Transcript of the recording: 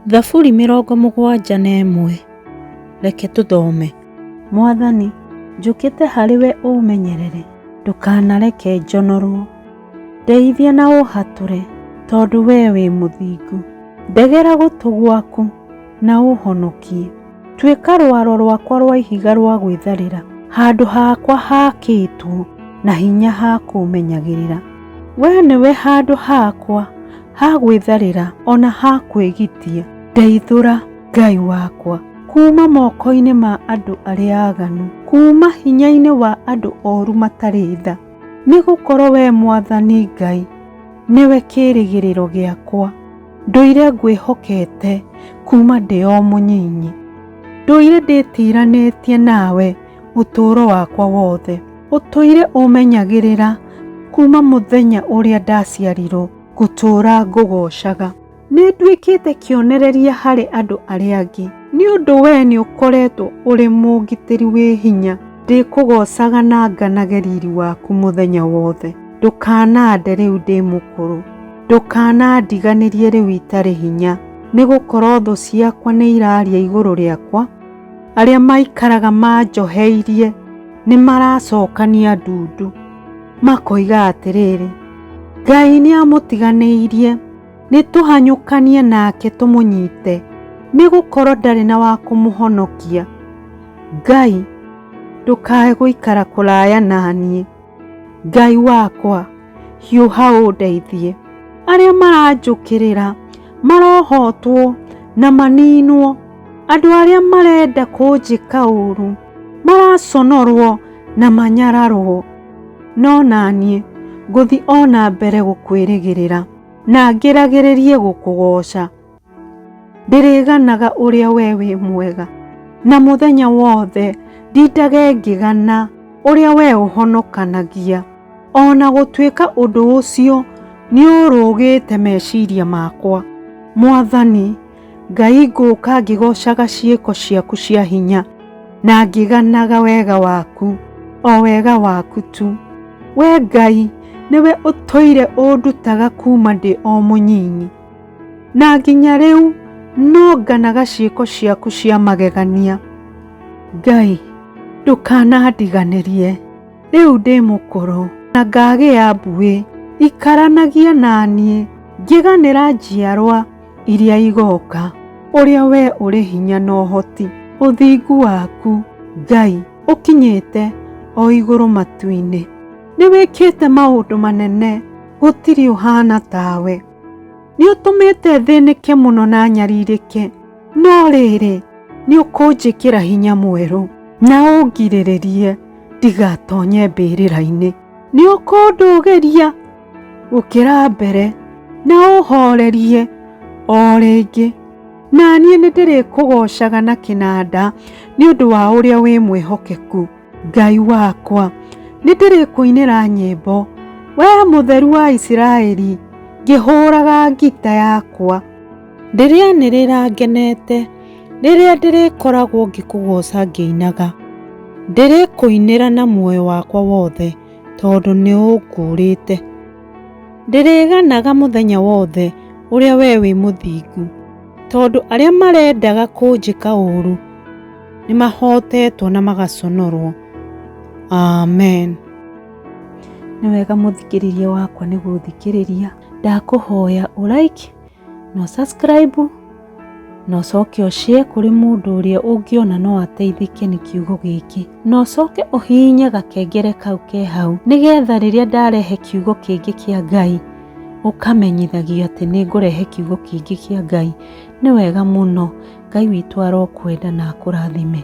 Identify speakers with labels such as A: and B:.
A: Thaburi 71. Reke tũthome. Mwathani, njũkĩte harĩ we ũmenyerere, ndũkanareke njonorwo. Ndeithia na ũhatũre, tondũ we wĩ mũthingu. Ndegera gũtũ gwaku na ũhonokie. Tuĩka rwaro rwakwa rwa ihiga rwa gwĩtharĩra, handũ hakwa hakĩtwo na hinya ha kũmenyagĩrĩra. We nĩwe handũ hakwa ha gwĩtharĩra ona ha kwĩgitia. Ndeithũra, Ngai wakwa, kuma moko-inĩ ma andũ arĩa aganu, kuma hinya-inĩ wa andũ oru matarĩ tha. Nĩgũkorwo we Mwathani Ngai nĩwe kĩĩrĩgĩrĩro gĩakwa. Ndũire ngwĩhokete kuma ndĩ o mũnyinyi. Ndũire ndĩtiranĩtie nawe ũtũũro wakwa wothe. Ũtũire ũmenyagĩrĩra kuma mũthenya ũrĩa ndaciarirwo, gũtũũra ngũgocaga. Nĩ nduĩkĩte kĩonereria harĩ andũ arĩa angĩ, nĩ ũndũ we nĩ ũkoretwo ũrĩ mũgitĩri wĩ hinya. Ndĩkũgocaga na nganage riri waku mũthenya wothe. Ndũkanande rĩu ndĩ mũkũrũ, ndũkanandiganĩrie rĩu itarĩ hinya, nĩgũkorwo thũ ciakwa nĩ iraria igũrũ rĩakwa. Arĩa maikaraga manjoheirie nĩ maracokania ndundu, makoiga atĩrĩrĩ, Ngai nĩ amũtiganĩirie, nĩ tũhanyũkanie nake tũmũnyite, nĩgũkorwo ndarĩ na wa kũmũhonokia. Ngai, ndũkae gũikara kũraya naniĩ. Ngai wakwa, hiũha ũndeithie. Arĩa maranjũkĩrĩra marohotwo na maninwo. Andũ arĩa marenda kũnjĩka ũũru maraconorwo na manyararwo. No naniĩ ngũthi ona mbere gũkwĩrĩgĩrĩra na ngĩragĩrĩrie gũkũgoca. Ndĩrĩganaga ũrĩa we wĩ mwega, na mũthenya wothe ndindage ngĩgana ũrĩa we ũhonokanagia. Ona gũtuĩka ũndũ ũcio nĩ ũrũgĩte meciria makwa. Mwathani Ngai, ngũũka ngĩgocaga ciĩko ciaku cia hinya na ngĩganaga wega waku, o wega waku tu. We Ngai, nĩwe ũtũire ũndutaga kuma ndĩ o mũnyinyi, na nginya rĩu no nganaga ciĩko ciaku cia magegania. Ngai, ndũkanandiganĩrie rĩu ndĩ mũkũrũ na ngagĩa mbuĩ. Ikaranagia naniĩ ngĩganĩra njiarwa iria igoka. Ũrĩa we ũrĩ hinya na ũhoti, ũthingu waku Ngai ũkinyĩte o igũrũ matu-inĩ. Nĩ wĩkĩte maũndũ manene, gũtirĩ ũhana tawe. Nĩ ũtũmĩte thĩnĩke mũno na nyarirĩke, no rĩrĩ nĩ ũkũnjĩkĩra hinya mwerũ na ũngirĩrĩrie ndigatonye mbĩrĩra-inĩ. Nĩ ũkũndũgĩria gũkĩra mbere na ũhorerie o rĩngĩ. Na niĩ nĩ ndĩrĩkũgocaga na kĩnanda nĩ ũndũ wa ũrĩa wĩ mwĩhokeku. Ngai wakwa, nĩ ndĩrĩkũinĩra nyĩmbo, we Mũtheru wa Isiraeli, ngĩhũraga ngita yakwa. Ndĩrĩanĩrĩra ngenete rĩrĩa ndĩrĩkoragwo ngĩkũgoca ngĩinaga. Ndĩrĩkũinĩra na muoyo wakwa wothe, tondũ nĩ ũngũũrĩte. Ndĩrĩganaga mũthenya wothe ũrĩa we wĩ mũthingu, tondũ arĩa marendaga kũnjĩka ũũru nĩ mahotetwo na magaconorwo. Amen. Nĩ wega mũthikĩrĩria wakwa nĩ gũthikĩrĩria. Ndakũhoya ũlike na subscribe na ũcoke ũshare kũrĩ mũndũ ũrĩa ũngĩona no ateithĩke nĩ kiugo gĩkĩ, na ũcoke ũhihinye gakengere kau ke hau, nĩgetha rĩrĩa ndarehe kiugo kĩngĩ kĩa Ngai ũkamenyithagio atĩ nĩ ngũrehe kiugo kĩngĩ kĩa Ngai. Nĩ wega mũno. Ngai witũ arokwenda na akũrathime.